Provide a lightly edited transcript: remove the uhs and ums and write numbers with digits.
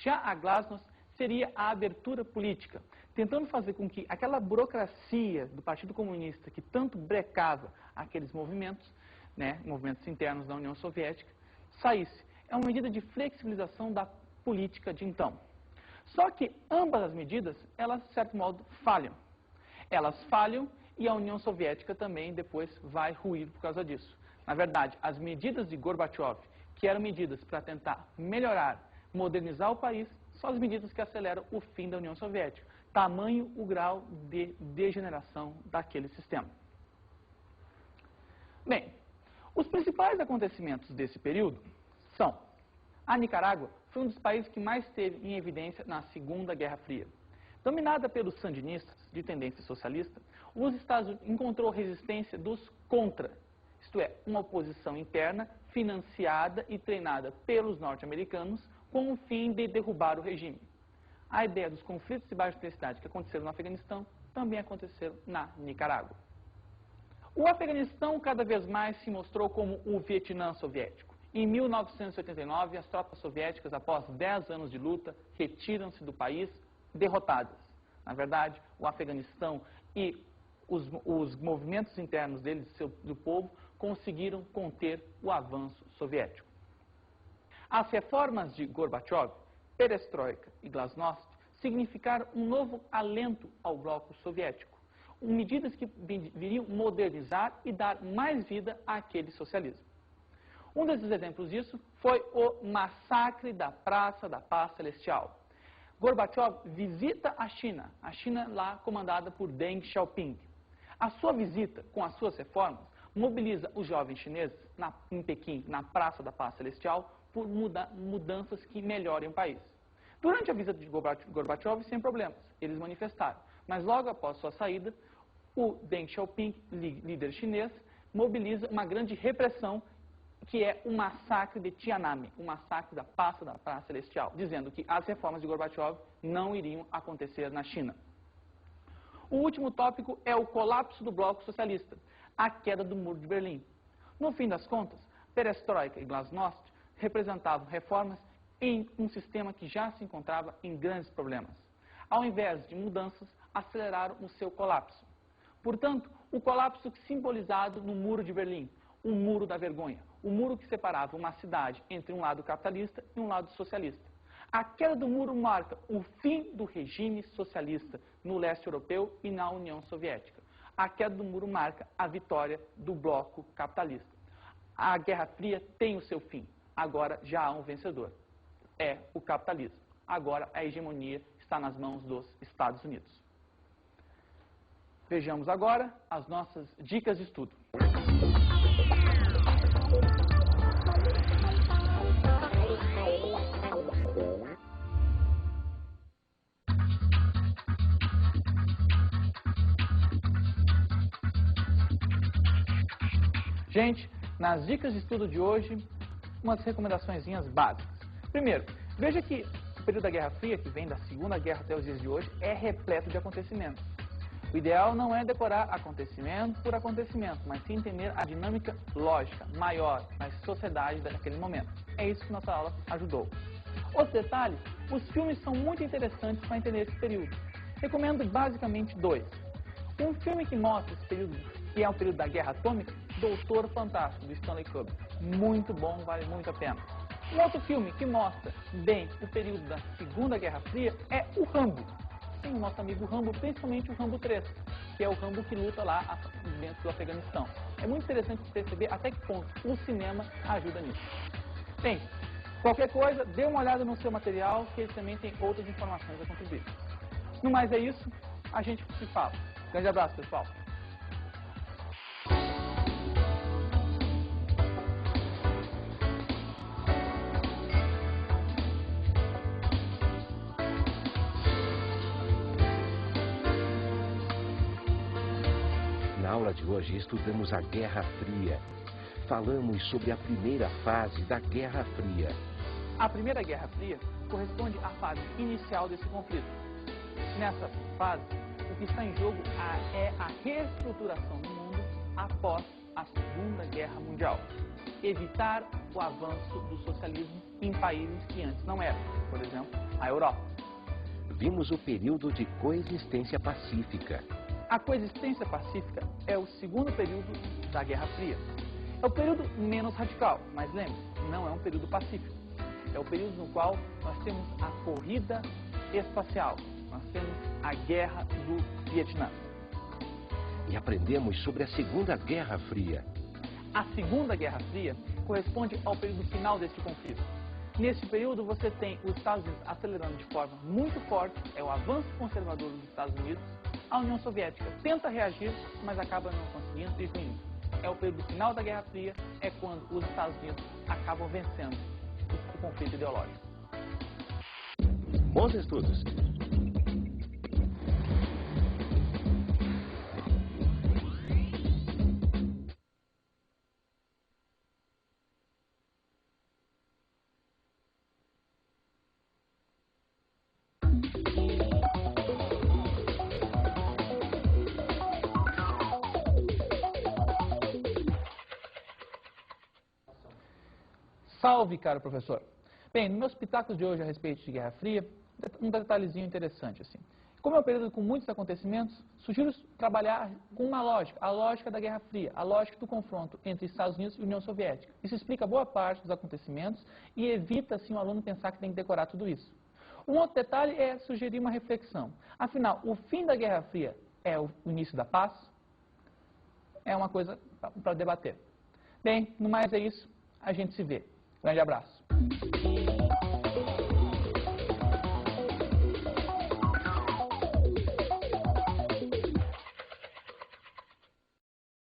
Já a Glasnost seria a abertura política, tentando fazer com que aquela burocracia do Partido Comunista que tanto brecava aqueles movimentos, movimentos internos da União Soviética, saísse. É uma medida de flexibilização da política de então. Só que ambas as medidas, elas, de certo modo, falham. Elas falham e a União Soviética também depois vai ruir por causa disso. Na verdade, as medidas de Gorbachev, que eram medidas para tentar melhorar, modernizar o país, são as medidas que aceleram o fim da União Soviética. Tamanho o grau de degeneração daquele sistema. Bem, os principais acontecimentos desse período são: a Nicarágua foi um dos países que mais esteve em evidência na Segunda Guerra Fria. Dominada pelos sandinistas, de tendência socialista, os Estados Unidos encontrou resistência dos contra, isto é, uma oposição interna financiada e treinada pelos norte-americanos com o fim de derrubar o regime. A ideia dos conflitos de baixa intensidade que aconteceram no Afeganistão também aconteceram na Nicarágua. O Afeganistão cada vez mais se mostrou como o Vietnã soviético. Em 1989, as tropas soviéticas, após 10 anos de luta, retiram-se do país derrotadas. Na verdade, o Afeganistão e os movimentos internos deles, do povo, conseguiram conter o avanço soviético. As reformas de Gorbachev, Perestroika e Glasnost significaram um novo alento ao bloco soviético, medidas que viriam modernizar e dar mais vida àquele socialismo. Um desses exemplos disso foi o massacre da Praça da Paz Celestial. Gorbachev visita a China lá comandada por Deng Xiaoping. A sua visita, com as suas reformas, mobiliza os jovens chineses em Pequim, na Praça da Paz Celestial, por mudanças que melhorem o país. Durante a visita de Gorbachev, sem problemas, eles manifestaram. Mas logo após sua saída, o Deng Xiaoping, líder chinês, mobiliza uma grande repressão, que é o massacre de Tiananmen, o massacre da Praça Celestial, dizendo que as reformas de Gorbachev não iriam acontecer na China. O último tópico é o colapso do bloco socialista, a queda do Muro de Berlim. No fim das contas, Perestroika e Glasnost representavam reformas em um sistema que já se encontrava em grandes problemas. Ao invés de mudanças, aceleraram o seu colapso. Portanto, o colapso simbolizado no Muro de Berlim, o Muro da Vergonha, o muro que separava uma cidade entre um lado capitalista e um lado socialista. A queda do muro marca o fim do regime socialista no leste europeu e na União Soviética. A queda do muro marca a vitória do bloco capitalista. A Guerra Fria tem o seu fim. Agora já há um vencedor. É o capitalismo. Agora a hegemonia está nas mãos dos Estados Unidos. Vejamos agora as nossas dicas de estudo. Gente, nas dicas de estudo de hoje, umas recomendaçõezinhas básicas. Primeiro, veja que o período da Guerra Fria, que vem da Segunda Guerra até os dias de hoje, é repleto de acontecimentos. O ideal não é decorar acontecimento por acontecimento, mas sim entender a dinâmica lógica, maior, na sociedade daquele momento. É isso que nossa aula ajudou. Outro detalhe, os filmes são muito interessantes para entender esse período. Recomendo basicamente 2. Um filme que mostra esse período, que é o período da Guerra Atômica, Doutor Fantástico, do Stanley Kubrick. Muito bom, vale muito a pena. Um outro filme que mostra bem o período da Segunda Guerra Fria é o Rambo. Tem o nosso amigo Rambo, principalmente o Rambo 3, que é o Rambo que luta lá dentro do Afeganistão. É muito interessante perceber até que ponto o cinema ajuda nisso. Bem, qualquer coisa, dê uma olhada no seu material, que ele também tem outras informações a contribuir. No mais é isso, a gente se fala. Grande abraço, pessoal. Na aula de hoje estudamos a Guerra Fria. Falamos sobre a primeira fase da Guerra Fria. A Primeira Guerra Fria corresponde à fase inicial desse conflito. Nessa fase, o que está em jogo é a reestruturação do mundo após a Segunda Guerra Mundial. Evitar o avanço do socialismo em países que antes não eram, por exemplo, a Europa. Vimos o período de coexistência pacífica. A coexistência pacífica é o segundo período da Guerra Fria. É o período menos radical, mas lembre-se, não é um período pacífico. É o período no qual nós temos a corrida espacial, nós temos a Guerra do Vietnã. E aprendemos sobre a Segunda Guerra Fria. A Segunda Guerra Fria corresponde ao período final deste conflito. Neste período você tem os Estados Unidos acelerando de forma muito forte, é o avanço conservador dos Estados Unidos. A União Soviética tenta reagir, mas acaba não conseguindo e ruindo. É o período final da Guerra Fria, é quando os Estados Unidos acabam vencendo o conflito ideológico. Bons estudos! Salve, caro professor! Bem, no meu espetáculo de hoje a respeito de Guerra Fria, um detalhezinho interessante assim. Como é um período com muitos acontecimentos, sugiro trabalhar com uma lógica, a lógica da Guerra Fria, a lógica do confronto entre Estados Unidos e União Soviética. Isso explica boa parte dos acontecimentos e evita, assim, o aluno pensar que tem que decorar tudo isso. Um outro detalhe é sugerir uma reflexão. Afinal, o fim da Guerra Fria é o início da paz? É uma coisa para debater. Bem, no mais é isso. A gente se vê. Grande abraço.